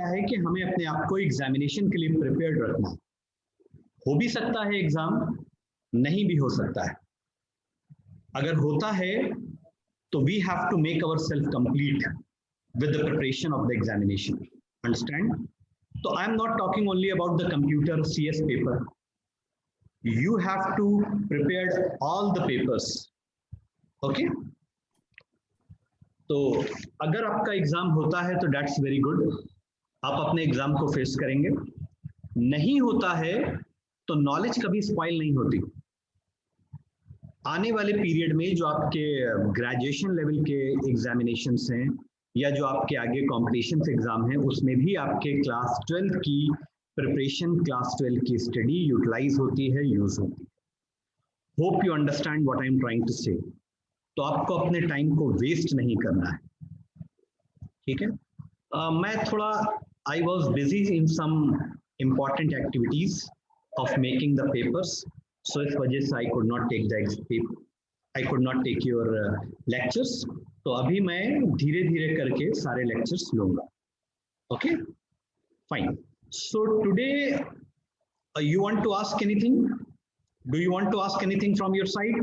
है कि हमें अपने आप को एग्जामिनेशन के लिए प्रिपेयर्ड रखना है। हो भी सकता है एग्जाम, नहीं भी हो सकता है। अगर होता है तो we have to make our self complete with the preparation of the examination. Understand? So I am not talking only about the computer CS paper. You have to prepare all the papers. Okay? तो अगर आपका exam होता है तो that's very good, आप अपने exam को face करेंगे। नहीं होता है तो नॉलेज कभी स्पॉइल नहीं होती। आने वाले पीरियड में जो आपके ग्रेजुएशन लेवल के एग्जामिनेशंस हैं या जो आपके आगे कॉम्पिटिशन एग्जाम है, उसमें भी आपके क्लास 12 की प्रिपरेशन, क्लास 12 की स्टडी यूटिलाइज होती है, यूज होती है। Hope you understand what I am trying to say. तो आपको अपने टाइम को वेस्ट नहीं करना है, ठीक है। मैं थोड़ा I was busy in some important activities of making the papers, so इस वजह से I could not take your lectures. तो अभी मैं धीरे धीरे करके सारे लेक्चर्स लूंगा। Okay, fine. So today you want to ask anything? Do you want to ask anything from your side?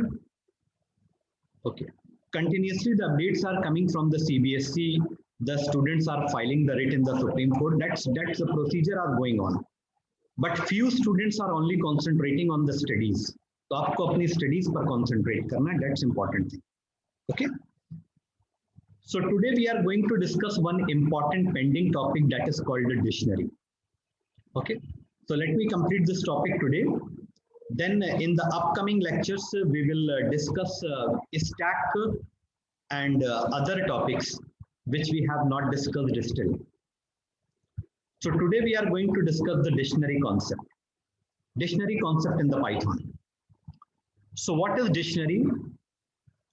Okay. Continuously the updates are coming from the CBSE. The students are filing the writ in the Supreme Court. That's the procedure are going on. But few students are only concentrating on the studies. तो आपको अपनी studies पर concentrate करना है. That's important thing. Okay. So today we are going to discuss one important pending topic that is called the dictionary. Okay. So let me complete this topic today. Then in the upcoming lectures, we will discuss stack and other topics which we have not discussed still. So today we are going to discuss the dictionary concept. Dictionary concept in the Python. So what is dictionary?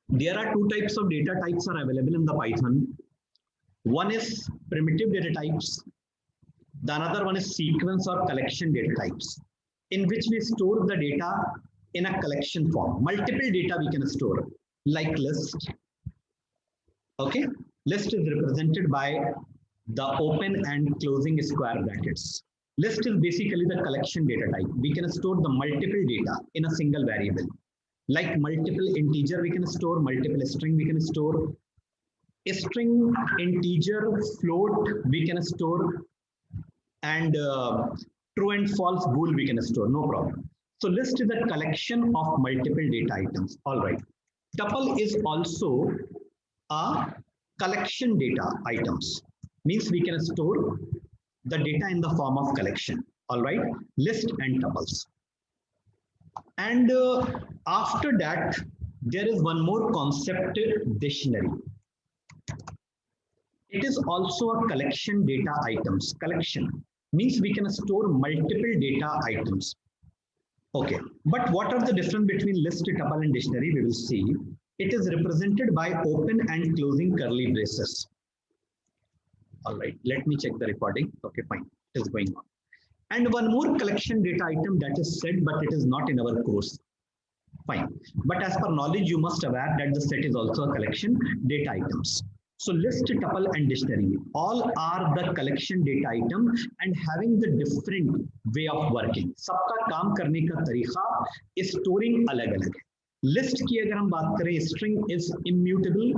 There are two types of data types are available in the Python. One is primitive data types. The another one is sequence or collection data types, in which we store the data in a collection form. Multiple data we can store, like list. Okay, list is represented by the open and closing square brackets. List is basically the collection data type. We can store the multiple data in a single variable. Like multiple integer we can store, multiple string we can store. A string, integer, float we can store, and true and false bool we can store, no problem. So list is a collection of multiple data items. All right. Tuple is also a collection data items. Means we can store the data in the form of collection. All right. List and tuples. And after that, there is one more concept, dictionary. It is also a collection data items. Collection means we can store multiple data items. Okay, but what are the difference between list, tuple and dictionary? We will see. It is represented by open and closing curly braces. All right, let me check the recording. Okay, fine, it is going on. And one more collection data item that is said, but it is not in our course. Fine, but as per knowledge, you must aware that the set is also a collection data items. So list, tuple and dictionary all are the collection data item and having the different way of working. सबका काम करने का तरीका storing अलग-अलग है. List की अगर हम बात करें, string is immutable.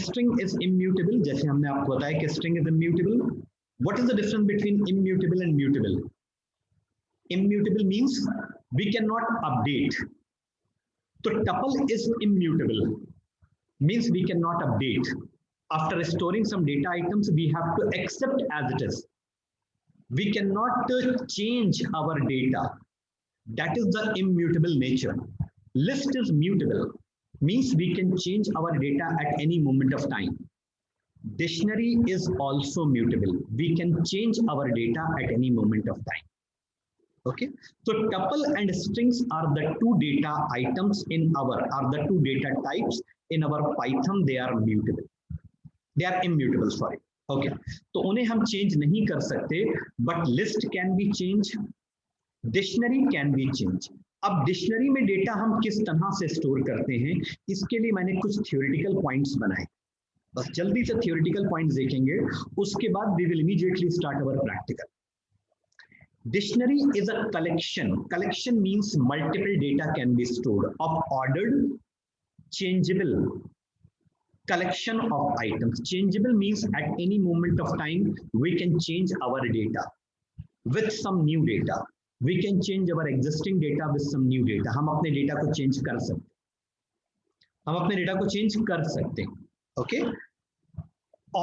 String is immutable. जैसे हमने आपको बताया कि string is immutable. What is the difference between immutable and mutable? Immutable means we cannot update. So tuple is immutable. Means we cannot update. After storing some data items, we have to accept as it is. We cannot change our data. That is the immutable nature. List is mutable. Means we can change our data at any moment of time. Dictionary is also mutable. We can change our data at any moment of time. Okay, so tuple and strings are the two data items in are the two data types in our Python. They are mutable. They are immutable, sorry. Okay, तो उन्हें हम change नहीं कर सकते, but list can be changed, dictionary can be changed. अब dictionary में data हम किस तरह से स्टोर करते हैं, इसके लिए मैंने कुछ थ्योरेटिकल पॉइंट्स बनाए. बस जल्दी से थियोरिटिकल पॉइंट्स देखेंगे, उसके बाद we will immediately start our practical. Dictionary is a collection. Collection means multiple data can be stored of ordered, changeable collection of items. Changeable means at any moment of time we can change our data with some new data. We can change our existing data with some new data. हम अपने data को change कर सकते हैं, हम अपने data को change कर सकते हैं। ओके,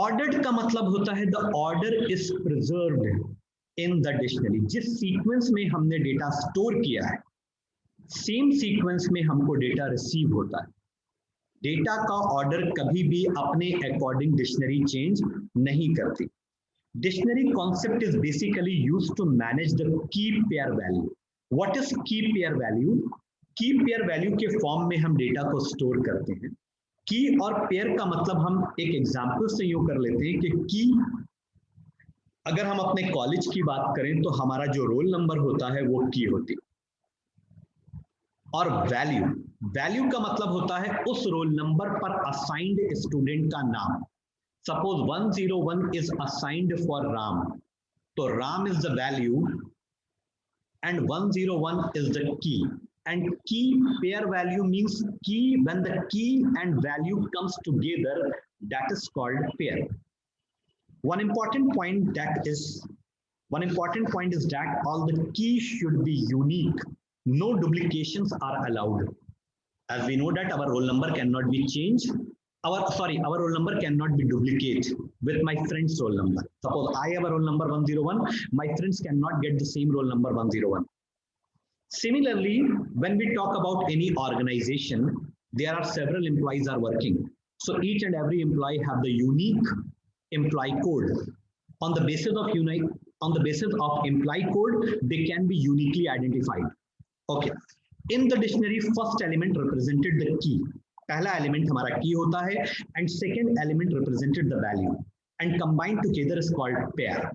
ऑर्डर्ड का मतलब होता है the order is preserved in the dictionary. जिस सीक्वेंस में हमने डेटा स्टोर किया है, सेम सीक्वेंस में हमको डेटा रिसीव होता है। डेटा का ऑर्डर कभी भी अपने अकॉर्डिंग डिक्शनरी चेंज नहीं करती। Dictionary concept is basically used to manage the key pair value. What is key pair value? Key pair value के फॉर्म में हम डेटा को स्टोर करते हैं। की और पेयर का मतलब हम एक एग्जांपल से यूं कर लेते हैं कि की, अगर हम अपने कॉलेज की बात करें तो हमारा जो रोल नंबर होता है वो की होती, और वैल्यू, वैल्यू का मतलब होता है उस रोल नंबर पर असाइंड स्टूडेंट का नाम। Suppose 101 is assigned for Ram, तो Ram is the value and 101 is the key, and key pair value means key when the key and value comes together, that is called pair. One important point is that all the keys should be unique. No duplications are allowed. As we know that our roll number cannot be changed. Our roll number cannot be duplicated with my friend's roll number. Suppose I have a roll number 101, my friends cannot get the same roll number 101. Similarly, when we talk about any organization, there are several employees are working. So each and every employee have the unique employee code. On the basis of employee code, they can be uniquely identified. Okay. In the dictionary, first element represented the key. पहला element हमारा key होता है, and second element represented the value, and combined together is called pair.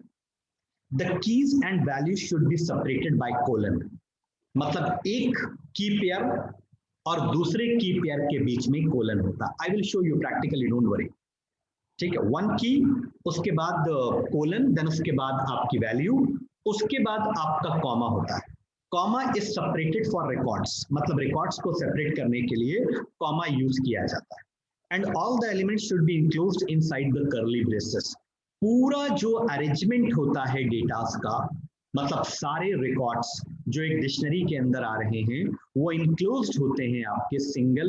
The keys and values should be separated by colon. मतलब एक की pair और दूसरे की पेयर के बीच में कोलन होता है। I will show you practically, don't worry. ठीक है, वन की, उसके बाद कोलन, देन उसके बाद आपकी वैल्यू, उसके बाद आपका कॉमा होता है। Comma is separated for records, मतलब रिकॉर्ड्स को सेपरेट करने के लिए कॉमा यूज किया जाता है। And all the elements should be included inside the curly braces. पूरा जो अरेंजमेंट होता है डेटास का, मतलब सारे रिकॉर्ड्स जो एक डिक्शनरी के अंदर आ रहे हैं, वो इंक्लोज्ड होते हैं आपके single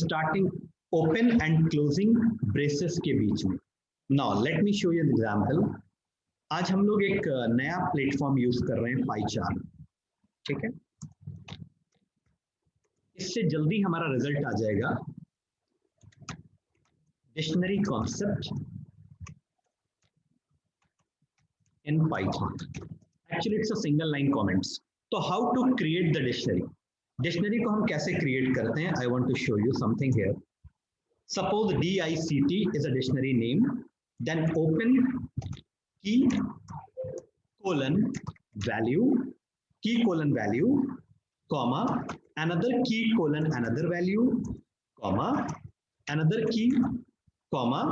starting open and closing braces के बीच में। Now let me show you an example. आज हम लोग एक नया प्लेटफॉर्म यूज कर रहे हैं, पाई चार्ट। ठीक है, इससे जल्दी हमारा रिजल्ट आ जाएगा। Dictionary concept in Python. Actually, it's a single line comments. So how to create the dictionary? Dictionary को हम कैसे create करते हैं? I want to show you something here. Suppose DICT is a dictionary name. Then open key colon value, key colon value, comma, another key colon another value, comma, another key, comma,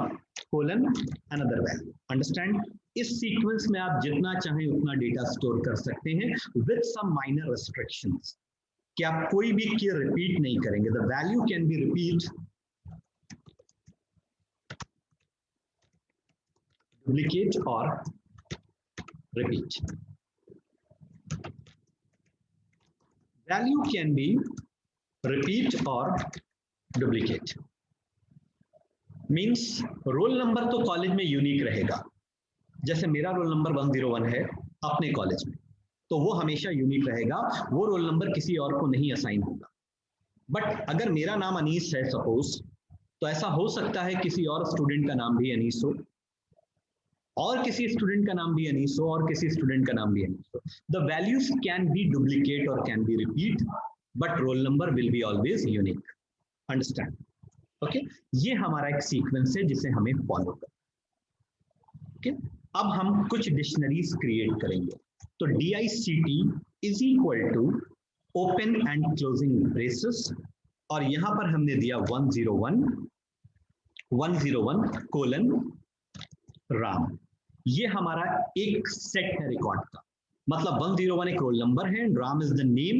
colon another value. Understand? इस sequence में आप जितना चाहें उतना data store कर सकते हैं with some minor restrictions, कि आप कोई भी की रिपीट नहीं करेंगे। The value can be repeat, duplicate और repeat. Value can be repeat और डुप्लीकेट। मीन्स रोल नंबर तो कॉलेज में यूनिक रहेगा। जैसे मेरा रोल नंबर 101 है अपने कॉलेज में, तो वो हमेशा यूनिक रहेगा, वो रोल नंबर किसी और को नहीं असाइन होगा। बट अगर मेरा नाम अनीस है सपोज, तो ऐसा हो सकता है किसी और स्टूडेंट का नाम भी अनीस हो, और किसी स्टूडेंट का नाम भी अनीस हो, और किसी स्टूडेंट का नाम भी अनीस हो। The values can be duplicate और can be repeat, but roll number will be always unique. Understand? Okay, ये हमारा एक सीक्वेंस है जिसे हमें फॉलो करना। ओके, अब हम कुछ डिक्शनरीज क्रिएट करेंगे। तो DICT is equal to open and closing braces, और यहां पर हमने दिया 101, 101 राम। ये हमारा एक सेट है रिकॉर्ड का, मतलब 101 एक रोल नंबर है and Ram is the name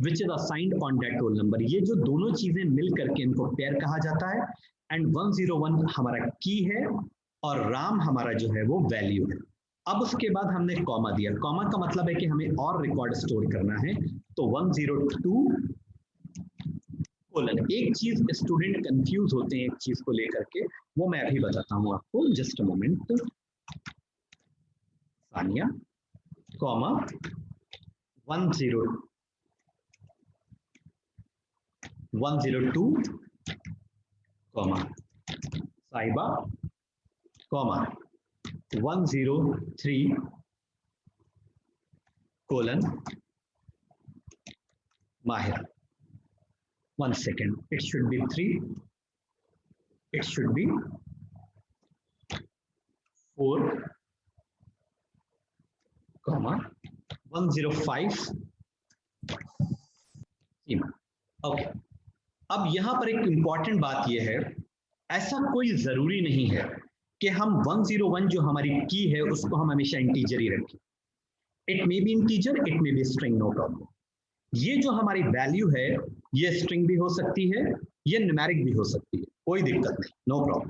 which is assigned on that roll number. ये जो दोनों चीजें मिल करके इनको पेयर कहा जाता है एंड 101 हमारा की है और राम हमारा जो है वो वैल्यू है। अब उसके बाद हमने कॉमा दिया, कॉमा का मतलब है कि हमें और रिकॉर्ड स्टोर करना है, तो 102 कोलन। एक चीज स्टूडेंट कंफ्यूज होते हैं एक चीज को लेकर के, वो मैं अभी बताता हूं आपको, just a moment. Sania comma 102 comma साहिबा कॉमा 103 कोलन माहिर। 1 second, it should be 3, it should be 4 comma 105 Seema. Okay, अब यहां पर एक इंपॉर्टेंट बात यह है, ऐसा कोई जरूरी नहीं है कि हम 101 जो हमारी की है उसको हम हमेशा इंटीजर ही रखें। It may be integer, it may be string, no problem. ये जो हमारी वैल्यू है ये स्ट्रिंग भी हो सकती है, ये न्यूमेरिक भी हो सकती है, कोई दिक्कत नहीं, नो प्रॉब्लम।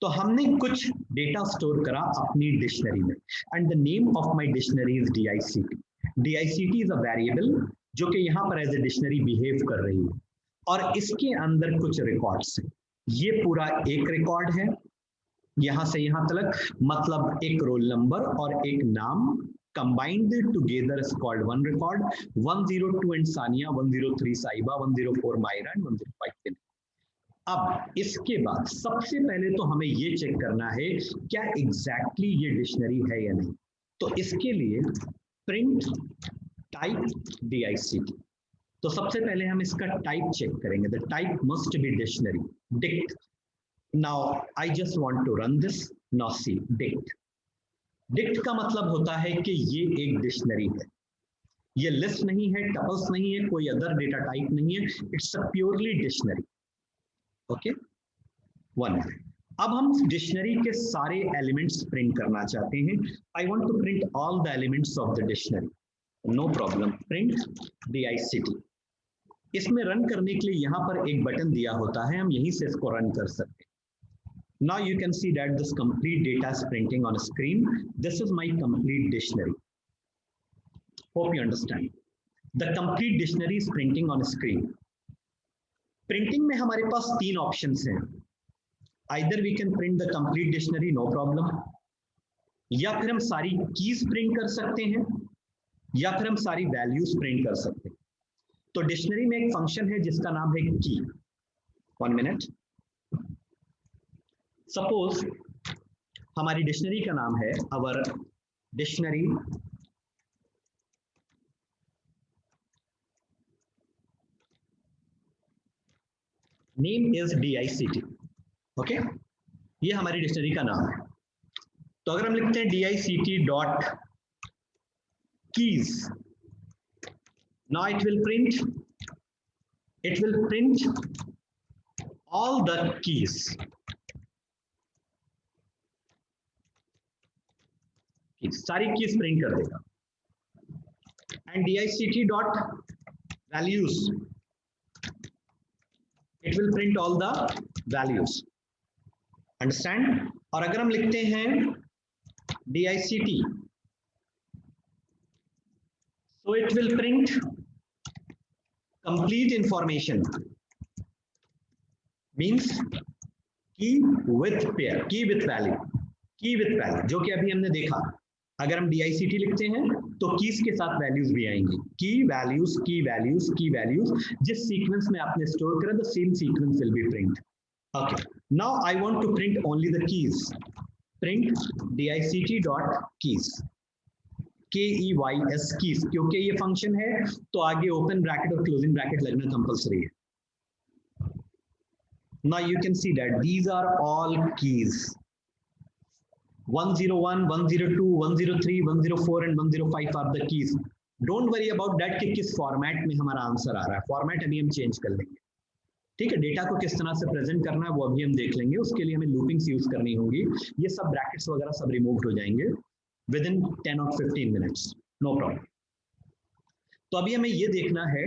तो हमने कुछ डेटा स्टोर करा अपनी डिक्शनरी में and the name of my dictionary is DICT। DICT is a variable जो कि यहाँ पर एज ए डिक्शनरी बिहेव कर रही है और इसके अंदर कुछ रिकॉर्ड्स हैं। ये पूरा एक रिकॉर्ड है यहां से यहां तक, मतलब एक रोल नंबर और एक नाम combined together is called one record. 102 and Sania, 103 Saiba, 104 Myra and 105 Tin। अब इसके बाद सबसे पहले तो हमें ये चेक करना है क्या एग्जैक्टली ये डिक्शनरी है या नहीं। तो इसके लिए प्रिंट टाइप DICT। तो सबसे पहले हम इसका टाइप चेक करेंगे, the type must be dictionary, dict. Now I just want to run this, now see dict. Dict का मतलब होता है कि ये एक डिक्शनरी है, ये लिस्ट नहीं है, टपल्स नहीं है, कोई अदर डेटा टाइप नहीं है, it's a purely dictionary. Okay, one. अब हम डिक्शनरी के सारे एलिमेंट्स प्रिंट करना चाहते हैं। I want to print all the elements of the dictionary, no problem, print DICT। इसमें रन करने के लिए यहाँ पर एक बटन दिया होता है, हम यहीं से इसको रन कर सकते हैं। Now you can see that this complete data is printing on a screen. This is my complete dictionary. Hope you understand. The complete dictionary is printing on a screen. Printing में हमारे पास 3 options हैं. Either we can print the complete dictionary, no problem. या फिर हम सारी keys print कर सकते हैं, या फिर हम सारी values print कर सकते हैं। तो dictionary में एक function है जिसका नाम है key. 1 minute. सपोज हमारी डिक्शनरी का नाम है our dictionary name is DICT। Okay, ये हमारी डिक्शनरी का नाम है। तो अगर हम लिखते हैं DICT dot keys, now it will print all the keys. सारी कीज प्रिंट कर देगा and DICT dot values, it will print all the values. Understand? और अगर हम लिखते हैं DICT, so it will print complete information, means key with pair, key with value, जो कि अभी हमने देखा। अगर हम DICT लिखते हैं तो कीज के साथ वैल्यूज भी आएंगी, की वैल्यूज, की वैल्यूज, की वैल्यूज। जिस सीक्वेंस में आपने स्टोर करा the same sequence will be print. Okay, now I want to print only the keys, print DICT dot keys, KEYS keys. क्योंकि ये फंक्शन है तो आगे ओपन ब्रैकेट और क्लोजिंग ब्रैकेट लगना कंपल्सरी है। Now you can see that these are all keys. 101, 102, 103, 104 and 105 are the keys. Don't worry about that कि किस फॉर्मेट में हमारा आंसर आ रहा है, फॉर्मेट अभी हम चेंज कर लेंगे। ठीक है, डेटा को किस तरह से प्रेजेंट करना है वो अभी हम देख लेंगे, उसके लिए हमें लूपिंग्स यूज करनी होगी। ये सब ब्रैकेट्स वगैरह सब रिमूव हो जाएंगे विद इन 10 और 15 मिनट्स, नो प्रॉब्लम। तो अभी हमें ये देखना है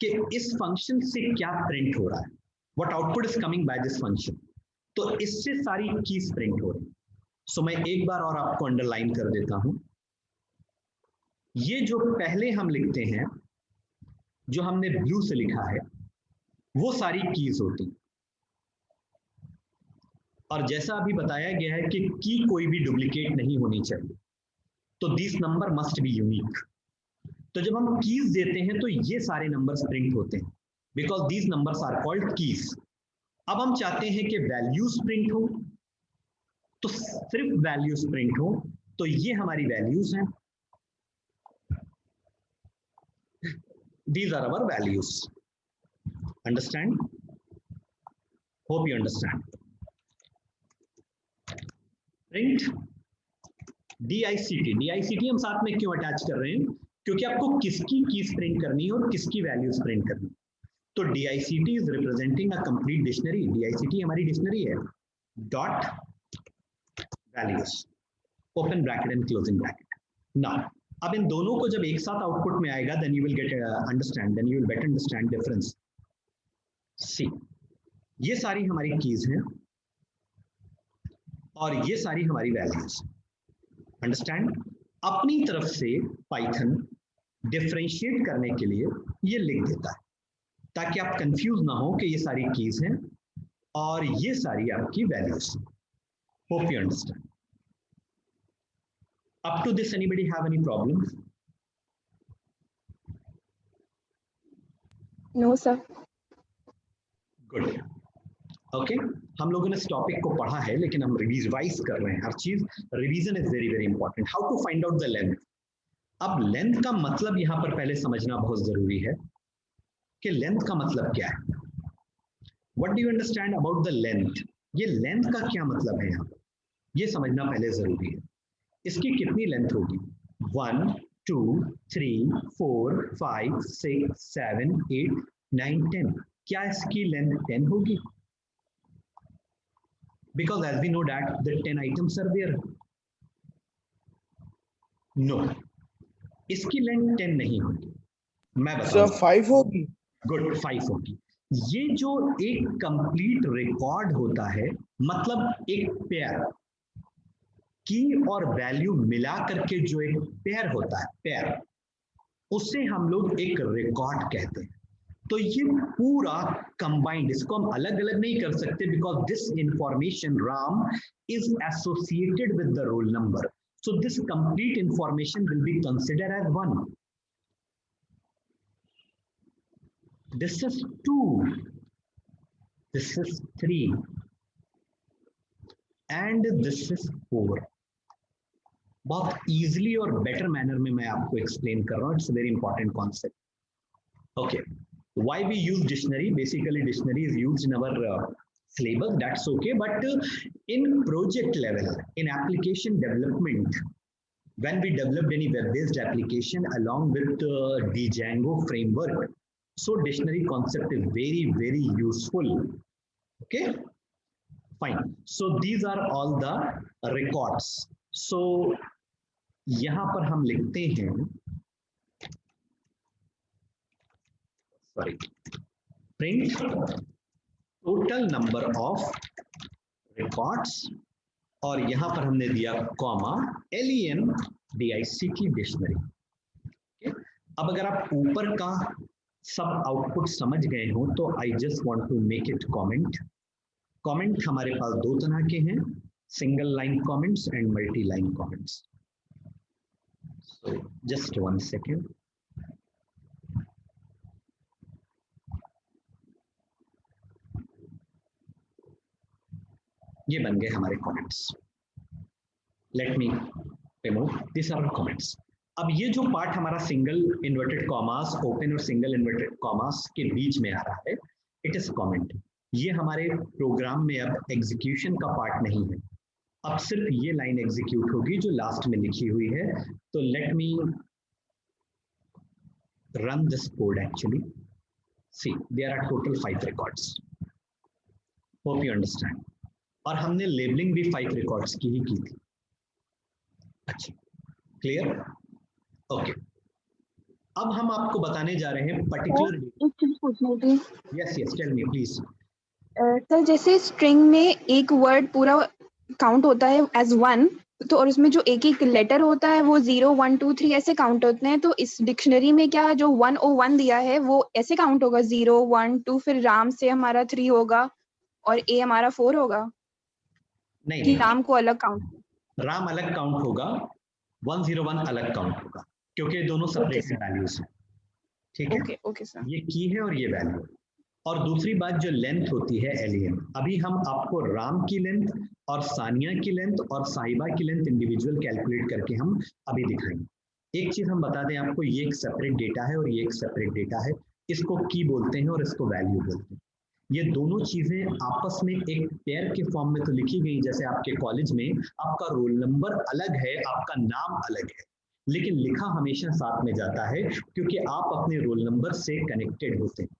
कि इस फंक्शन से क्या प्रिंट हो रहा है, what output is coming by this function. तो इससे सारी कीज प्रिंट हो रही। सो मैं एक बार और आपको अंडरलाइन कर देता हूं, ये जो पहले हम लिखते हैं, जो हमने ब्लू से लिखा है, वो सारी कीज होती। और जैसा अभी बताया गया है कि की कोई भी डुप्लीकेट नहीं होनी चाहिए, तो this number must be unique. तो जब हम कीज देते हैं तो ये सारे नंबर्स प्रिंट होते हैं, because these numbers are called keys. अब हम चाहते हैं कि वैल्यूज प्रिंट हो, तो सिर्फ वैल्यूज प्रिंट हो, तो ये हमारी वैल्यूज हैं, these are our values. Understand? Hope you understand. Print DICT हम साथ में क्यों अटैच कर रहे हैं, क्योंकि आपको किसकी कीज प्रिंट करनी है और किसकी वैल्यूज प्रिंट करनी है। तो DICT is representing a complete dictionary, DICT हमारी डिक्शनरी है, dot values, open bracket and closing bracket. Now अब इन दोनों को जब एक साथ आउटपुट में आएगा, then you will get understand, then you will better understand difference. See, ये सारी हमारी कीज हैं और ये सारी हमारी वैल्यूज। अंडरस्टैंड? अपनी तरफ से पाइथन डिफरेंशिएट करने के लिए ये लिख देता है, ताकि आप कंफ्यूज ना हो कि ये सारी कीज हैं और ये सारी आपकी values. Hope you understand. Up to this, anybody have any problem? No, sir. Good. Okay. हम लोगों ने इस टॉपिक को पढ़ा है, लेकिन हम रिवाइज कर रहे हैं हर चीज। Revision is very very important. How to find out the length. अब लेंथ का मतलब यहां पर पहले समझना बहुत जरूरी है कि लेंथ का मतलब क्या है। What do you understand about the length? ये लेंथ का क्या मतलब है यहाँ पर, ये समझना पहले जरूरी है। इसकी कितनी लेंथ होगी? 1 2 3 4 5 6 7 8 9 10। क्या इसकी लेंथ 10 होगी? Because as we know that the 10 items are there. No, इसकी लेंथ 10 नहीं होगी, मैं बताऊं। 5 होगी। गुड, 5 होगी। ये जो एक कंप्लीट रिकॉर्ड होता है, मतलब एक पेयर की और वैल्यू मिला करके जो एक पेयर होता है, पेयर, उसे हम लोग एक रिकॉर्ड कहते हैं। तो ये पूरा कंबाइंड, इसको हम अलग अलग नहीं कर सकते, because this information Ram is associated with the roll number, so this complete information will be considered as 1. This is 2, this is 3, and this is 4. बहुत इजीली और बेटर मैनर में मैं आपको एक्सप्लेन कर रहा हूँ। It's very important concept. Okay, why we use dictionary? Basically dictionary is used in our syllabus, that's okay, but in project level, in application development, when we developed any web-based application along with the Django framework, so dictionary concept is very very useful. Okay, fine. So these are all the records. So यहाँ पर हम लिखते हैं, sorry, print total number of records, और यहां पर हमने दिया कॉमा LENDICT डिक्शनरी। अब अगर आप ऊपर का सब आउटपुट समझ गए हो तो I just want to make it comment. Comment हमारे पास दो तरह के हैं, single line comments and multi line comments. So just 1 second. ये बन गए हमारे comments. Let me remove this our comments. अब ये जो पार्ट हमारा सिंगल इन्वर्टेड कॉमास, ओपन और सिंगल इन्वर्टेड कॉमास के बीच में आ रहा है, इट इज कमेंट। ये हमारे प्रोग्राम में अब एग्जीक्यूशन का पार्ट नहीं है, अब सिर्फ ये लाइन एग्जीक्यूट होगी जो लास्ट में लिखी हुई है। तो let me run this code actually. See there are total 5 records, hope you understand. और हमने लेबलिंग भी 5 रिकॉर्ड्स की ही की थी। अच्छा, क्लियर? ओके, अब हम आपको बताने जा रहे हैं पर्टिकुलर। एक चीज पूछनी थी। Yes yes, tell me please. Sir जैसे स्ट्रिंग में एक वर्ड पूरा काउंट होता है एज वन, तो और उसमें जो एक एक लेटर होता है वो 0 1 2 3 ऐसे काउंट होते हैं, तो इस डिक्शनरी में क्या जो 101 दिया है वो ऐसे काउंट होगा 0 1 2, फिर राम से हमारा 3 होगा और ए हमारा 4 होगा? नहीं कि नहीं, राम को अलग काउंट? राम अलग काउंट होगा, 101 अलग काउंट होगा, क्योंकि दोनों ओके सेपरेटेड सर, वैल्यूज हैं। ठीक है, ओके ओके सर। ये की है और ये वैल्यू। और दूसरी बात जो लेंथ होती है एलियन, अभी हम आपको राम की लेंथ और सानिया की लेंथ और साहिबा की लेंथ इंडिविजुअल कैलकुलेट करके हम अभी दिखाएंगे। एक चीज हम बता दें आपको, ये एक सेपरेट डेटा है और ये एक सेपरेट डेटा है, इसको की बोलते हैं और इसको वैल्यू बोलते हैं। ये दोनों चीजें आपस में एक पेयर के फॉर्म में तो लिखी गई, जैसे आपके कॉलेज में आपका रोल नंबर अलग है, आपका नाम अलग है, लेकिन लिखा हमेशा साथ में जाता है क्योंकि आप अपने रोल नंबर से कनेक्टेड होते हैं।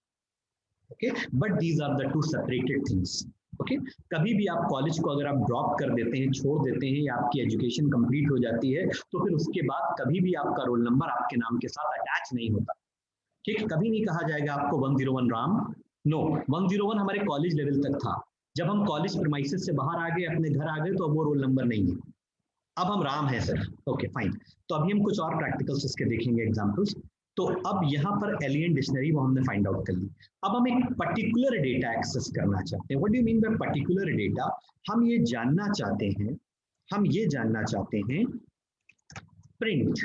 Okay, but these are the two separated things. Okay, कभी भी आप कॉलेज को अगर आप ड्रॉप कर देते हैं, छोड़ देते हैं, या आपकी एजुकेशन कंप्लीट हो जाती है, तो फिर उसके बाद कभी भी आपका रोल नंबर आपके नाम के साथ अटैच नहीं होता। ठीक है, कभी नहीं कहा जाएगा आपको 101 राम, नो, 101 हमारे कॉलेज लेवल तक था। जब हम कॉलेज प्रीमाइसेस से बाहर आ गए, अपने घर आ गए, तो अब वो रोल नंबर नहीं है, अब हम राम है सर। ओके फाइन, तो अभी हम कुछ और प्रैक्टिकल्स इसके देखेंगे, एग्जांपल्स। तो अब यहाँ पर एलियन डिक्शनरी वो हमने फाइंड आउट कर ली। अब हम एक पर्टिकुलर डेटा एक्सेस करना चाहते हैं। What do you mean by particular data? हम ये जानना चाहते हैं, हम ये जानना चाहते हैं प्रिंट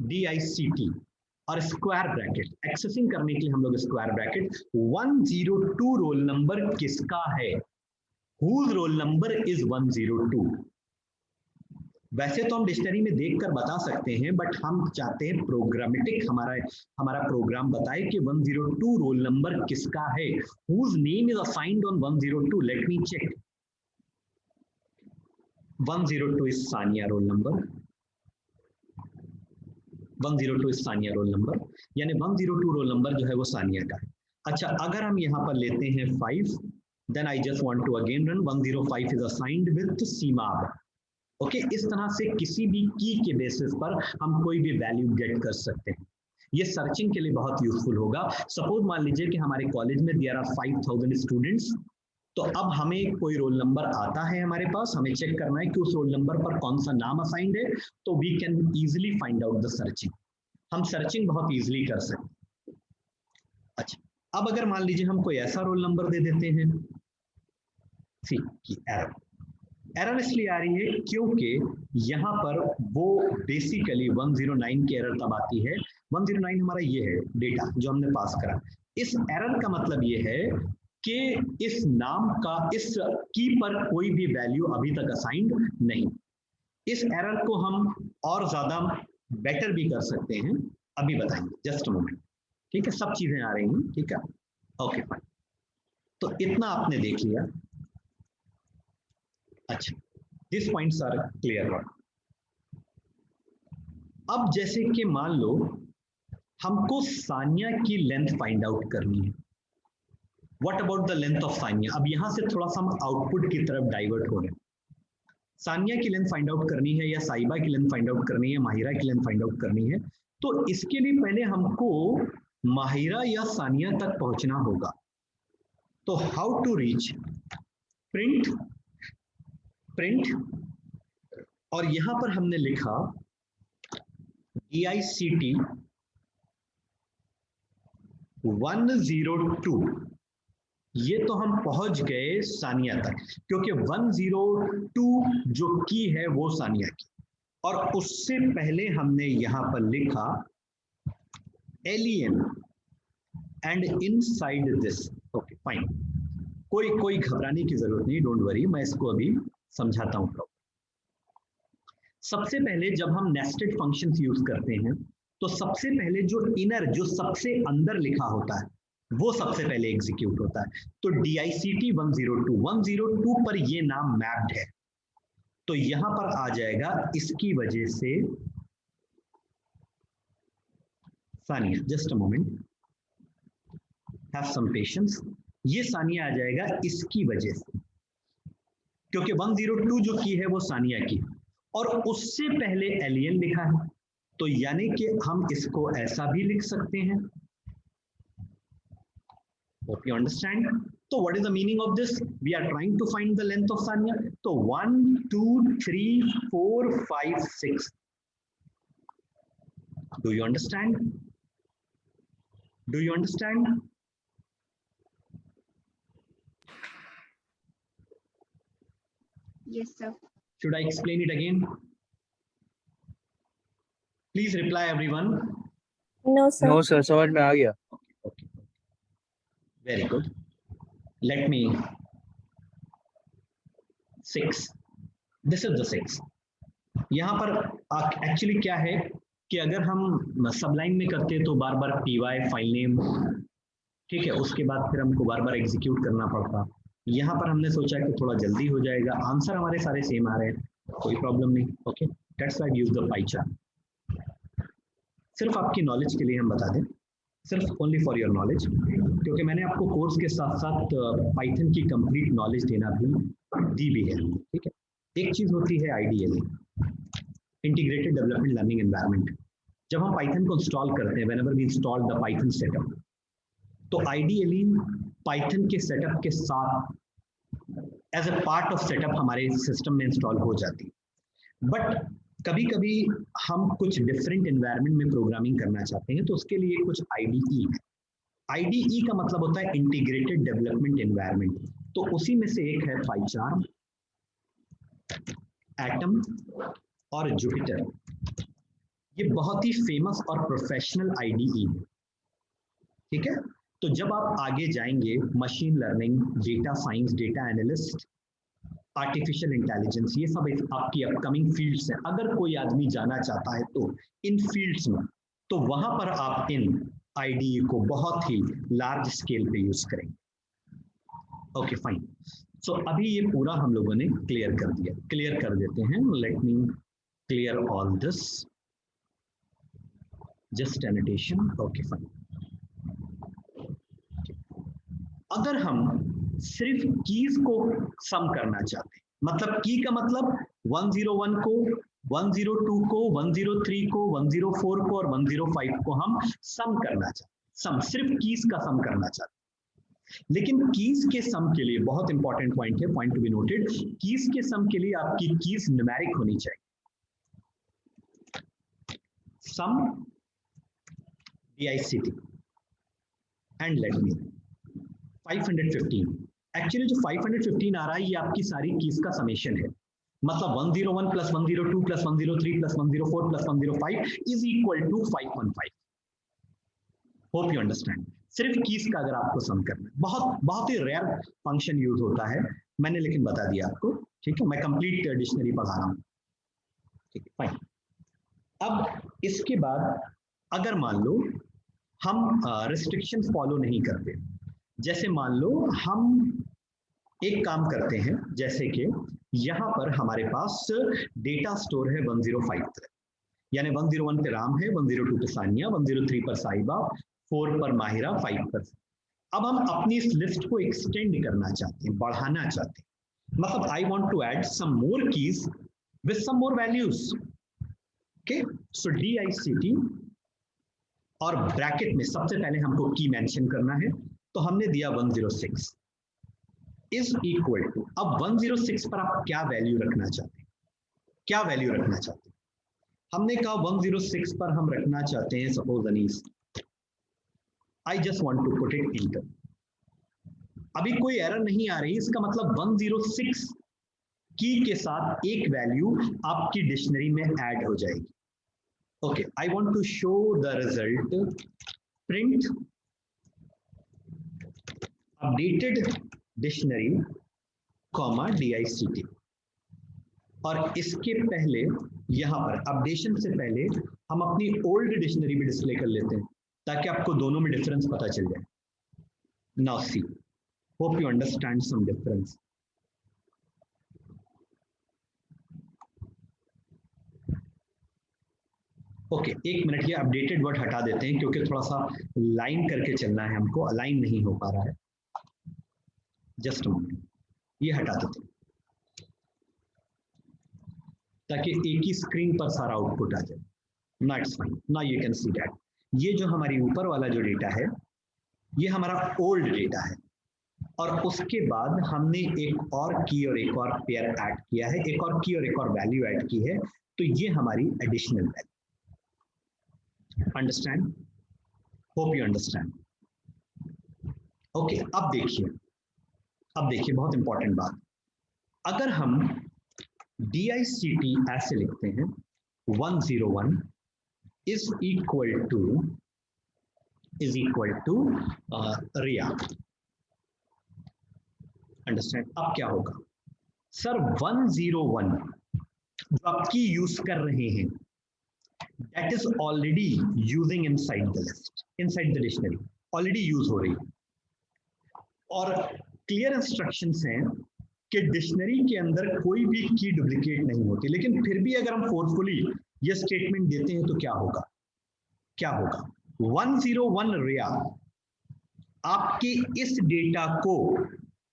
DICT और स्क्वायर ब्रैकेट एक्सेसिंग करने के लिए हम लोग स्क्वायर ब्रैकेट 102 रोल नंबर किसका है, हुज रोल नंबर इज 102। वैसे तो हम डिक्शनरी में देखकर बता सकते हैं, बट हम चाहते हैं प्रोग्रामेटिक हमारा प्रोग्राम बताए कि 102 रोल नंबर किसका है, whose name is assigned on 102। Let me check, 102 is Sania roll number, 102 is Sania roll number, यानी 102 रोल नंबर जो है वो सानिया का है। अच्छा, अगर हम यहाँ पर लेते हैं 5, then I just want to again run 105 is assigned with Seemab. Okay, इस तरह से किसी भी की के बेसिस पर हम कोई भी वैल्यू गेट कर सकते हैं। ये सर्चिंग के लिए बहुत यूजफुल होगा। सपोज मान लीजिए कि हमारे कॉलेज में देयर आर 5000 स्टूडेंट्स, तो अब हमें कोई रोल नंबर आता है हमारे पास, हमें चेक करना है कि उस रोल नंबर पर कौन सा नाम असाइंड है, तो we can easily find out the searching. हम सर्चिंग बहुत इजिली कर सकते हैं। अच्छा, अब अगर मान लीजिए हम कोई ऐसा रोल नंबर दे देते हैं, सी की एरर इसलिए आ रही है क्योंकि यहाँ पर वो बेसिकली 109 की एरर तब आती है। 109 हमारा ये है डेटा जो हमने पास करा। इस एरर का मतलब ये है कि इस नाम का इस की पर कोई भी वैल्यू अभी तक असाइंड नहीं। इस एरर को हम और ज्यादा बेटर भी कर सकते हैं, अभी बताएंगे, जस्ट मोमेंट। ठीक है, सब चीजें आ रही हैं, ठीक है, ओके फाइन। तो इतना आपने देख लिया। अच्छा, दिस पॉइंट्स आर क्लियर। अब जैसे कि मान लो हमको सानिया की लेंथ फाइंड आउट करनी है। What about the length of Sania? अब यहां से थोड़ा सा हम आउटपुट की तरफ डाइवर्ट हो रहे हैं। सानिया की लेंथ फाइंड आउट करनी है, या साइबा की लेंथ फाइंड आउट करनी है, माहिरा की लेंथ फाइंड आउट करनी है, तो इसके लिए पहले हमको माहिरा या सानिया तक पहुंचना होगा। तो how to reach? Print, print, और यहां पर हमने लिखा DICT 102। ये तो हम पहुंच गए सानिया तक, क्योंकि 102 जो की है वो सानिया की, और उससे पहले हमने यहां पर लिखा alien and inside this. Okay fine, कोई घबराने की जरूरत नहीं, डोंट वरी, मैं इसको अभी समझाता हूं। सबसे पहले जब हम नेस्टेड फंक्शंस यूज करते हैं, तो सबसे पहले जो इनर, जो सबसे अंदर लिखा होता है, वो सबसे पहले एग्जीक्यूट होता है। तो DICT 102 पर ये नाम मैप्ड है, तो यहां पर आ जाएगा इसकी वजह से Sania. Just a moment, have some patience. ये सानिया आ जाएगा इसकी वजह से, क्योंकि 102 जो की है वो सानिया की और उससे पहले एलियन लिखा है, तो यानी कि हम इसको ऐसा भी लिख सकते हैं। Hope you understand. So what is the meaning of this? We are trying to find the length of Sanya. So 1, 2, 3, 4, 5, 6. Do you understand? Do you understand? Yes, sir. Should I explain it again? Please reply everyone. No, sir. No sir, समझ में आ गया। Okay. Very good. Let me 6. This is the 6. यहाँ पर actually क्या है कि अगर हम सबलाइन में करते तो बार बार py फाइल नेम, ठीक है, उसके बाद फिर हमको बार बार एग्जीक्यूट करना पड़ता। यहाँ पर हमने सोचा कि थोड़ा जल्दी हो जाएगा, आंसर हमारे सारे सेम आ रहे हैं, कोई प्रॉब्लम नहीं। Okay, that's why use the pie chart. सिर्फ आपकी नॉलेज के लिए हम बता दें, सिर्फ ओनली फॉर योर नॉलेज, क्योंकि मैंने आपको कोर्स के साथ साथ पाइथन की कंप्लीट नॉलेज देना भी दी भी है, ठीक है। एक चीज होती है IDL, integrated development learning environment. जब हम पाइथन को इंस्टॉल करते हैं, whenever we install the Python setup, तो आइडियली पाइथन के सेटअप के साथ as a part of setup हमारे सिस्टम में इंस्टॉल हो जाती है। बट कभी कभी हम कुछ डिफरेंट एनवायरनमेंट में प्रोग्रामिंग करना चाहते हैं, तो उसके लिए कुछ आईडीई है। आईडीई का मतलब होता है इंटीग्रेटेड डेवलपमेंट एनवायरनमेंट, तो उसी में से एक है पाइचार्म, एटम और जुपिटर। ये बहुत ही फेमस और प्रोफेशनल आईडीई है, ठीक है। तो जब आप आगे जाएंगे, machine learning, data science, data analyst, artificial intelligence, ये सब आपकी अपकमिंग फील्ड्स हैं। अगर कोई आदमी जाना चाहता है तो इन फील्ड्स में, तो वहां पर आप इन आईडीई को बहुत ही लार्ज स्केल पे यूज करेंगे। Okay fine. सो अभी ये पूरा हम लोगों ने क्लियर कर दिया, क्लियर कर देते हैं। Let me clear all this, just annotation. Okay fine. अगर हम सिर्फ कीज को सम करना चाहते हैं, मतलब की का मतलब 101 को, 102 को, 103 को, 104 को और 105 को हम सम करना चाहते हैं, सम सिर्फ कीज का सम करना चाहते हैं। लेकिन कीज के सम के लिए बहुत इंपॉर्टेंट पॉइंट है, point to be noted, keys के सम के लिए आपकी कीज न्यूमेरिक होनी चाहिए। सम DICT and let me 515। Actually जो 515 आ रहा है ये आपकी सारी कीज का समेशन है, मतलब 101 plus 102 plus 103 plus 104 plus 105 is equal to 515। Hope you understand. सिर्फ कीज का अगर आपको सम करना है, बहुत ही रेयर फंक्शन यूज होता है, मैंने लेकिन बता दिया आपको, ठीक है। मैं कंप्लीट डिक्शनरी पढ़ा रहा हूँ, ठीक है फाइन। अब इसके बाद अगर मान लो हम रिस्ट्रिक्शन फॉलो नहीं करते, जैसे मान लो हम एक काम करते हैं, जैसे कि यहां पर हमारे पास डेटा स्टोर है 105 तक, यानी 101 पे राम है, 102 पे सानिया, 103 पर साहिबा, 4 पर माहिरा, 5 पर। अब हम अपनी इस लिस्ट को एक्सटेंड करना चाहते हैं, बढ़ाना चाहते हैं, मतलब I want to add some more keys with some more values. Okay, so DICT और ब्रैकेट में सबसे पहले हमको की मेंशन करना है, तो हमने दिया 106 इज इक्वल टू, अब 106 पर आप क्या वैल्यू रखना चाहते हैं, क्या वैल्यू रखना चाहते हैं? हमने कहा 106 पर हम रखना चाहते हैं suppose Anees, I just want to put it enter. अभी कोई एरर नहीं आ रही, इसका मतलब 106 की के साथ एक वैल्यू आपकी डिक्शनरी में ऐड हो जाएगी। Okay, I want to show the result, print updated dictionary comma DICT, और इसके पहले यहां पर अपडेशन से पहले हम अपनी ओल्ड डिक्शनरी भी डिस्प्ले कर लेते हैं, ताकि आपको दोनों में डिफरेंस पता चल जाए। Now see, hope you understand some difference. Okay एक मिनट, ये अपडेटेड वर्ड हटा देते हैं क्योंकि थोड़ा सा लाइन करके चलना है हमको, अलाइन नहीं हो पा रहा है। जस्ट मोमेंट, ये हटा देते हैं ताकि एक ही स्क्रीन पर सारा आउटपुट आ जाए। ना इट्स फाइन, ना यू कैन सी दैट। ये जो हमारी ऊपर वाला जो डेटा है ये हमारा ओल्ड डेटा है, और उसके बाद हमने एक और की और एक और पेयर ऐड किया है, एक और की और एक और वैल्यू ऐड की है, तो ये हमारी additional value. Understand? Hope you understand. Okay अब देखिए बहुत इंपॉर्टेंट बात, अगर हम DICT ऐसे लिखते हैं 101 is equal to Riya. Understand? अब क्या होगा सर, 101 जो आप की यूज कर रहे हैं that is already using inside the list, inside the dictionary, already use हो रही है। और क्लियर इंस्ट्रक्शंस हैं कि डिक्शनरी के अंदर कोई भी की डुप्लीकेट नहीं होती, लेकिन फिर भी अगर हम फोर्सफुली ये स्टेटमेंट देते हैं तो क्या होगा 101 रिया आपके इस डेटा को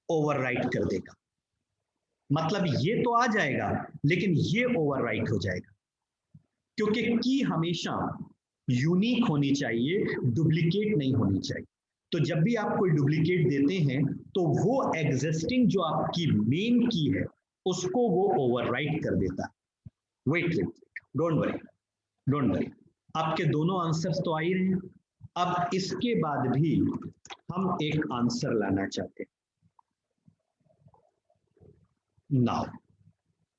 ओवरराइट कर देगा। मतलब ये तो आ जाएगा लेकिन ये ओवरराइट हो जाएगा, क्योंकि की हमेशा यूनिक होनी चाहिए, डुप्लीकेट नहीं होनी चाहिए। तो जब भी आप कोई डुप्लीकेट देते हैं तो वो एग्जिस्टिंग जो आपकी मेन की है उसको वो ओवरराइट कर देता है। वेट, डोंट वरी, आपके दोनों आंसर्स तो आ ही रहे हैं। अब इसके बाद भी हम एक आंसर लाना चाहते हैं। Now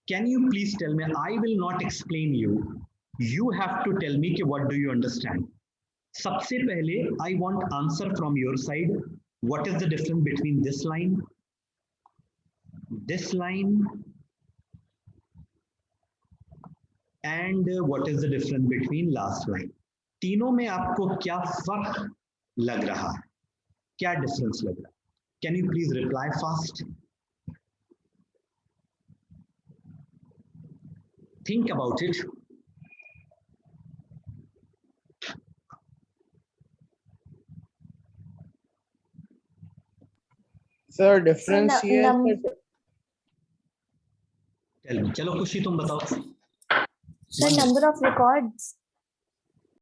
can you please tell me, I will not explain you have to tell me कि what do you understand. सबसे पहले I want answer from your side. What is the difference between this line and what is the difference between last line? तीनों में आपको क्या फर्क लग रहा है, क्या डिफरेंस लग रहा है? Can you please reply fast? Think about it. Sir, difference here. चलो खुशी तुम बताओ। Sir, number of records.